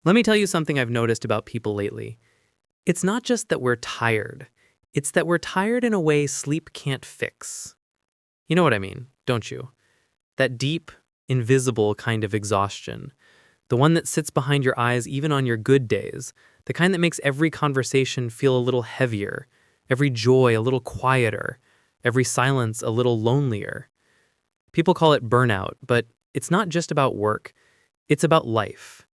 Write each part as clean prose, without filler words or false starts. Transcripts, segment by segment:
Let me tell you something I've noticed about people lately. It's not just that we're tired, it's that we're tired in a way sleep can't fix. You know what I mean, don't you? That deep, invisible kind of exhaustion. The one that sits behind your eyes even on your good days. The kind that makes every conversation feel a little heavier, every joy a little quieter, every silence a little lonelier. People call it burnout, but it's not just about work, it's about life.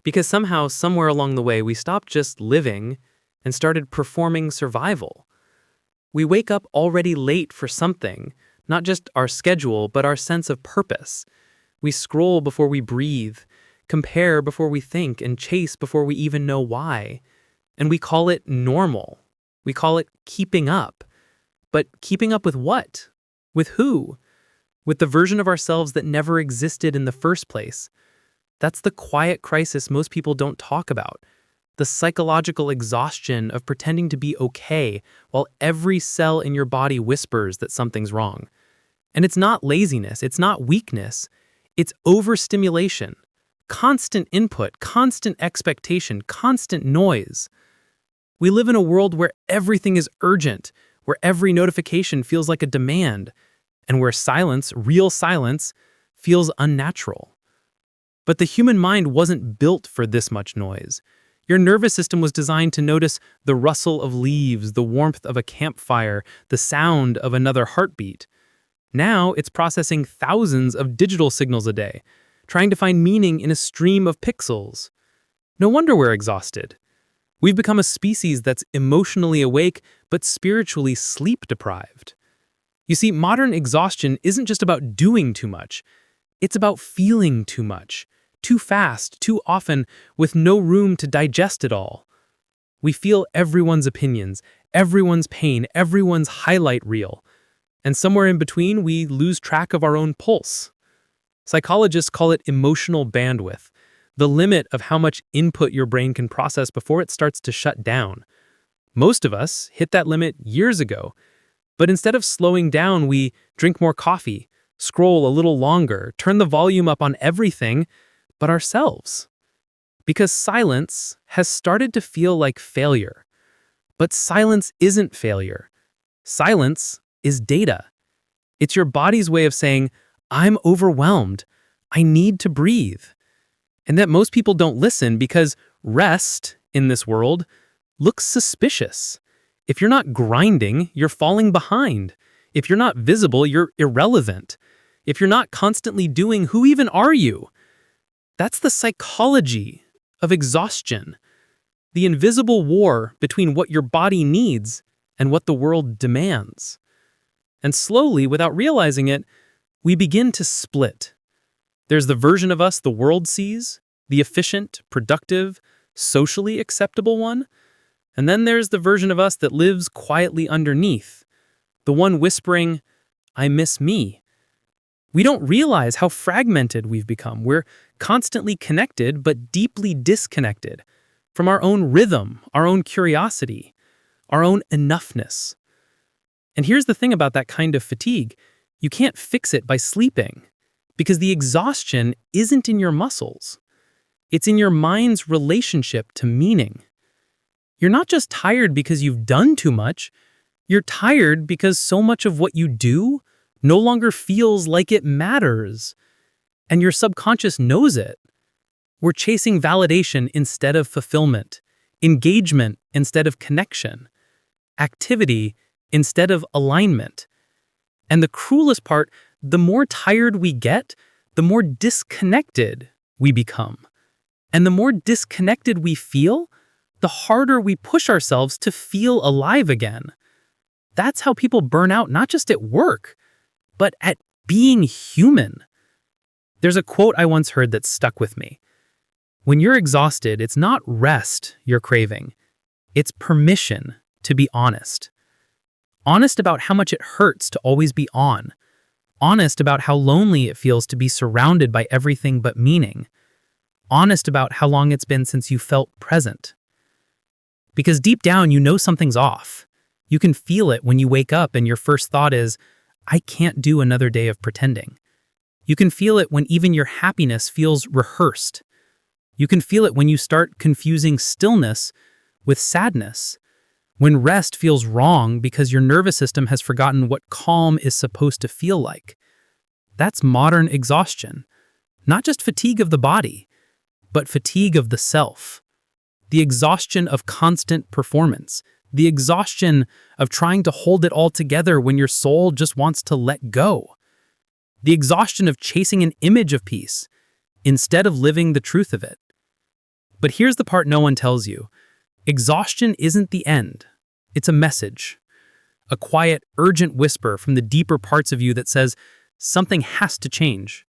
Because somehow, somewhere along the way, we stopped just living and started performing survival. We wake up already late for something, not just our schedule, but our sense of purpose. We scroll before we breathe, compare before we think, and chase before we even know why. And we call it normal. We call it keeping up. But keeping up with what? With who? With the version of ourselves that never existed in the first place. That's the quiet crisis most people don't talk about. The psychological exhaustion of pretending to be okay while every cell in your body whispers that something's wrong. And it's not laziness, it's not weakness, it's overstimulation. Constant input, constant expectation, constant noise. We live in a world where everything is urgent, where every notification feels like a demand, and where silence, real silence, feels unnatural. But the human mind wasn't built for this much noise. Your nervous system was designed to notice the rustle of leaves, the warmth of a campfire, the sound of another heartbeat. Now it's processing thousands of digital signals a day, trying to find meaning in a stream of pixels. No wonder we're exhausted. We've become a species that's emotionally awake but spiritually sleep-deprived. You see, modern exhaustion isn't just about doing too much. It's about feeling too much, too fast, too often, with no room to digest it all. We feel everyone's opinions, everyone's pain, everyone's highlight reel. And somewhere in between, we lose track of our own pulse. Psychologists call it emotional bandwidth, the limit of how much input your brain can process before it starts to shut down. Most of us hit that limit years ago, but instead of slowing down, we drink more coffee, scroll a little longer, turn the volume up on everything but ourselves. Because silence has started to feel like failure. But silence isn't failure. Silence is data. It's your body's way of saying, I'm overwhelmed. I need to breathe. And that most people don't listen because rest in this world looks suspicious. If you're not grinding, you're falling behind. If you're not visible, you're irrelevant. If you're not constantly doing, who even are you? That's the psychology of exhaustion. The invisible war between what your body needs and what the world demands. And slowly, without realizing it, we begin to split. There's the version of us the world sees, the efficient, productive, socially acceptable one. And then there's the version of us that lives quietly underneath, the one whispering, I miss me. We don't realize how fragmented we've become. We're constantly connected, but deeply disconnected from our own rhythm, our own curiosity, our own enoughness. And here's the thing about that kind of fatigue. You can't fix it by sleeping, because the exhaustion isn't in your muscles. It's in your mind's relationship to meaning. You're not just tired because you've done too much. You're tired because so much of what you do no longer feels like it matters. And your subconscious knows it. We're chasing validation instead of fulfillment, engagement instead of connection, activity instead of alignment. And the cruelest part, the more tired we get, the more disconnected we become. And the more disconnected we feel, the harder we push ourselves to feel alive again. That's how people burn out, not just at work, but at being human. There's a quote I once heard that stuck with me. When you're exhausted, it's not rest you're craving. It's permission to be honest. Honest about how much it hurts to always be on. Honest about how lonely it feels to be surrounded by everything but meaning. Honest about how long it's been since you felt present. Because deep down, you know something's off. You can feel it when you wake up and your first thought is, I can't do another day of pretending. You can feel it when even your happiness feels rehearsed. You can feel it when you start confusing stillness with sadness, when rest feels wrong because your nervous system has forgotten what calm is supposed to feel like. That's modern exhaustion. Not just fatigue of the body, but fatigue of the self. The exhaustion of constant performance. The exhaustion of trying to hold it all together when your soul just wants to let go. The exhaustion of chasing an image of peace instead of living the truth of it. But here's the part no one tells you. Exhaustion isn't the end. It's a message. A quiet, urgent whisper from the deeper parts of you that says something has to change.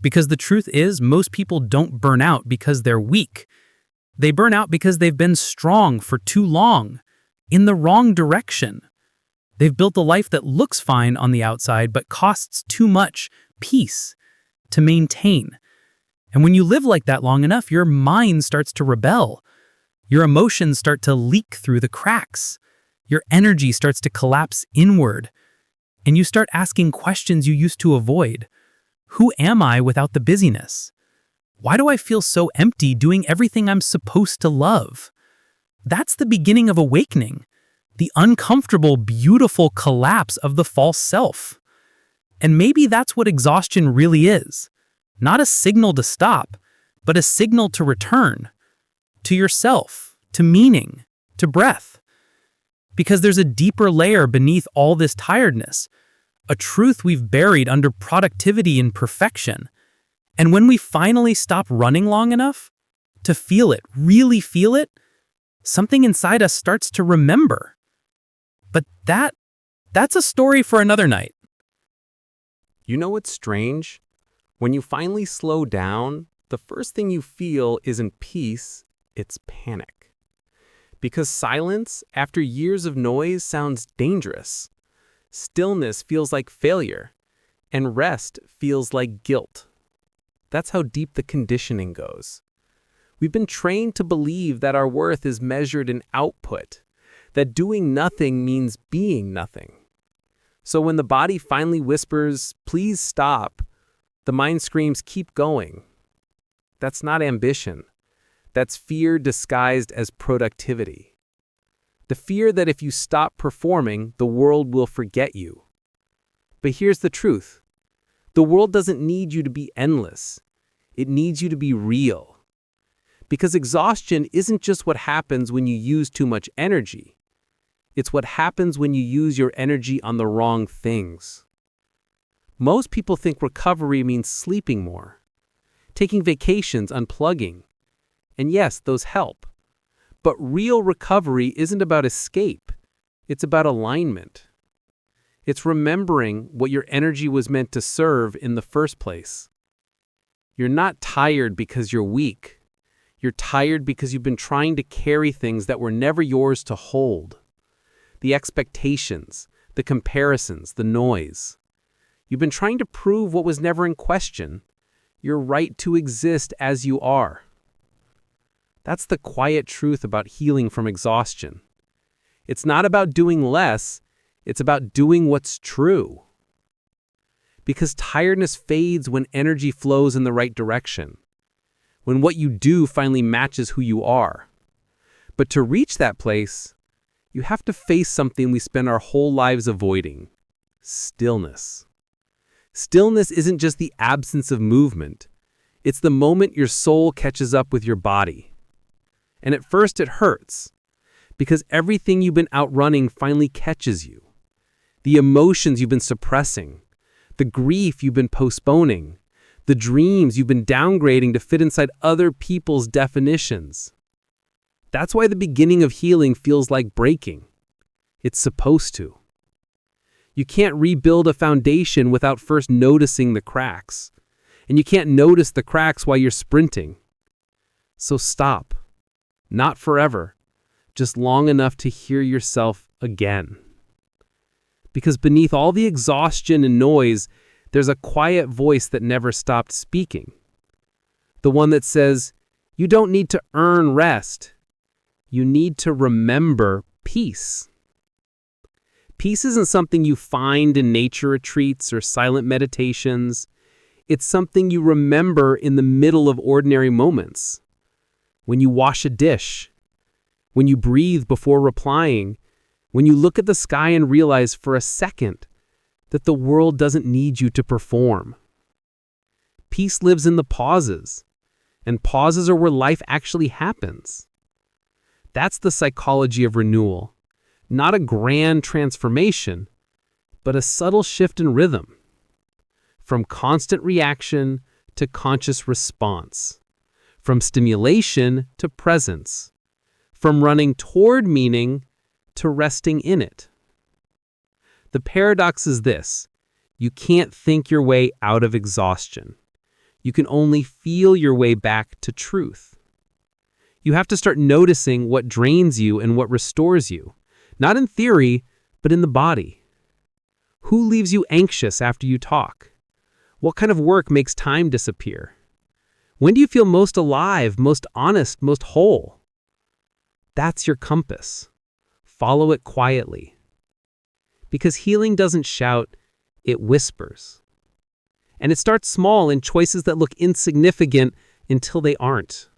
Because the truth is, most people don't burn out because they're weak. They burn out because they've been strong for too long, in the wrong direction. They've built a life that looks fine on the outside but costs too much peace to maintain. And when you live like that long enough, your mind starts to rebel. Your emotions start to leak through the cracks. Your energy starts to collapse inward. And you start asking questions you used to avoid. Who am I without the busyness? Why do I feel so empty doing everything I'm supposed to love? That's the beginning of awakening. The uncomfortable, beautiful collapse of the false self. And maybe that's what exhaustion really is. Not a signal to stop, but a signal to return. To yourself, to meaning, to breath. Because there's a deeper layer beneath all this tiredness. A truth we've buried under productivity and perfection. And when we finally stop running long enough to feel it, really feel it, something inside us starts to remember. But that's a story for another night. You know what's strange? When you finally slow down, the first thing you feel isn't peace, it's panic. Because silence, after years of noise, sounds dangerous. Stillness feels like failure, and rest feels like guilt. That's how deep the conditioning goes. We've been trained to believe that our worth is measured in output, that doing nothing means being nothing. So when the body finally whispers, "Please stop," the mind screams, "Keep going." That's not ambition. That's fear disguised as productivity. The fear that if you stop performing, the world will forget you. But here's the truth. The world doesn't need you to be endless. It needs you to be real. Because exhaustion isn't just what happens when you use too much energy. It's what happens when you use your energy on the wrong things. Most people think recovery means sleeping more, taking vacations, unplugging. And yes, those help. But real recovery isn't about escape. It's about alignment. It's remembering what your energy was meant to serve in the first place. You're not tired because you're weak. You're tired because you've been trying to carry things that were never yours to hold. The expectations, the comparisons, the noise. You've been trying to prove what was never in question, your right to exist as you are. That's the quiet truth about healing from exhaustion. It's not about doing less, it's about doing what's true. Because tiredness fades when energy flows in the right direction, when what you do finally matches who you are. But to reach that place, you have to face something we spend our whole lives avoiding: stillness. Stillness isn't just the absence of movement. It's the moment your soul catches up with your body. And at first it hurts, because everything you've been outrunning finally catches you. The emotions you've been suppressing, the grief you've been postponing, the dreams you've been downgrading to fit inside other people's definitions. That's why the beginning of healing feels like breaking. It's supposed to. You can't rebuild a foundation without first noticing the cracks. And you can't notice the cracks while you're sprinting. So stop. Not forever, just long enough to hear yourself again. Because beneath all the exhaustion and noise, there's a quiet voice that never stopped speaking. The one that says, you don't need to earn rest. You need to remember peace. Peace isn't something you find in nature retreats or silent meditations. It's something you remember in the middle of ordinary moments. When you wash a dish, when you breathe before replying, when you look at the sky and realize for a second that the world doesn't need you to perform. Peace lives in the pauses, and pauses are where life actually happens. That's the psychology of renewal, not a grand transformation, but a subtle shift in rhythm. From constant reaction to conscious response. From stimulation to presence. From running toward meaning to resting in it. The paradox is this: you can't think your way out of exhaustion. You can only feel your way back to truth. You have to start noticing what drains you and what restores you, not in theory, but in the body. Who leaves you anxious after you talk? What kind of work makes time disappear? When do you feel most alive, most honest, most whole? That's your compass. Follow it quietly. Because healing doesn't shout, it whispers. And it starts small in choices that look insignificant until they aren't.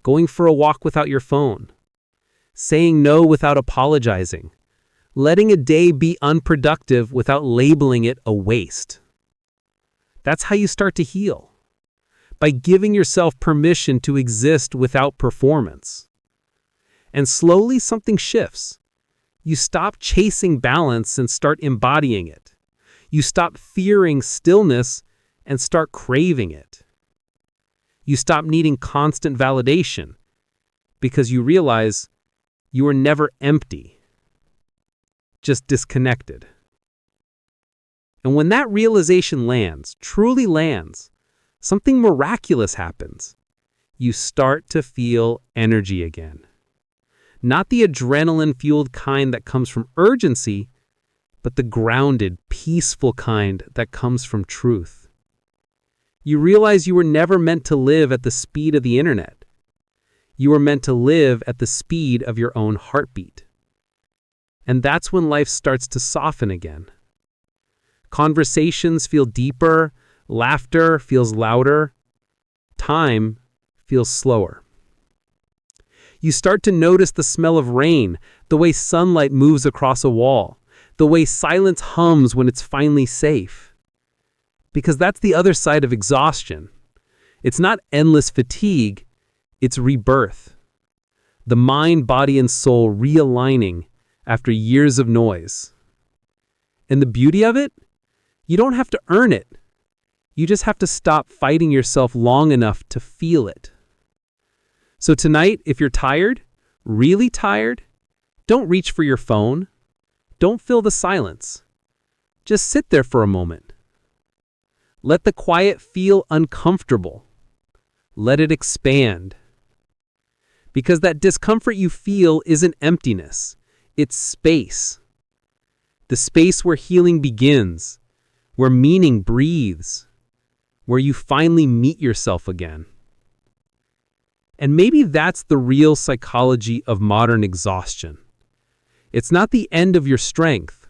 Going for a walk without your phone. Saying no without apologizing. Letting a day be unproductive without labeling it a waste. That's how you start to heal. By giving yourself permission to exist without performance. And slowly something shifts. You stop chasing balance and start embodying it. You stop fearing stillness and start craving it. You stop needing constant validation because you realize you are never empty, just disconnected. And when that realization lands, truly lands, something miraculous happens. You start to feel energy again. Not the adrenaline-fueled kind that comes from urgency, but the grounded, peaceful kind that comes from truth. You realize you were never meant to live at the speed of the internet. You were meant to live at the speed of your own heartbeat. And that's when life starts to soften again. Conversations feel deeper, laughter feels louder, time feels slower. You start to notice the smell of rain, the way sunlight moves across a wall, the way silence hums when it's finally safe. Because that's the other side of exhaustion. It's not endless fatigue, it's rebirth. The mind, body, and soul realigning after years of noise. And the beauty of it? You don't have to earn it. You just have to stop fighting yourself long enough to feel it. So tonight, if you're tired, really tired, don't reach for your phone. Don't fill the silence. Just sit there for a moment. Let the quiet feel uncomfortable. Let it expand. Because that discomfort you feel isn't emptiness. It's space. The space where healing begins, where meaning breathes, where you finally meet yourself again. And maybe that's the real psychology of modern exhaustion. It's not the end of your strength.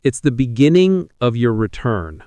It's the beginning of your return.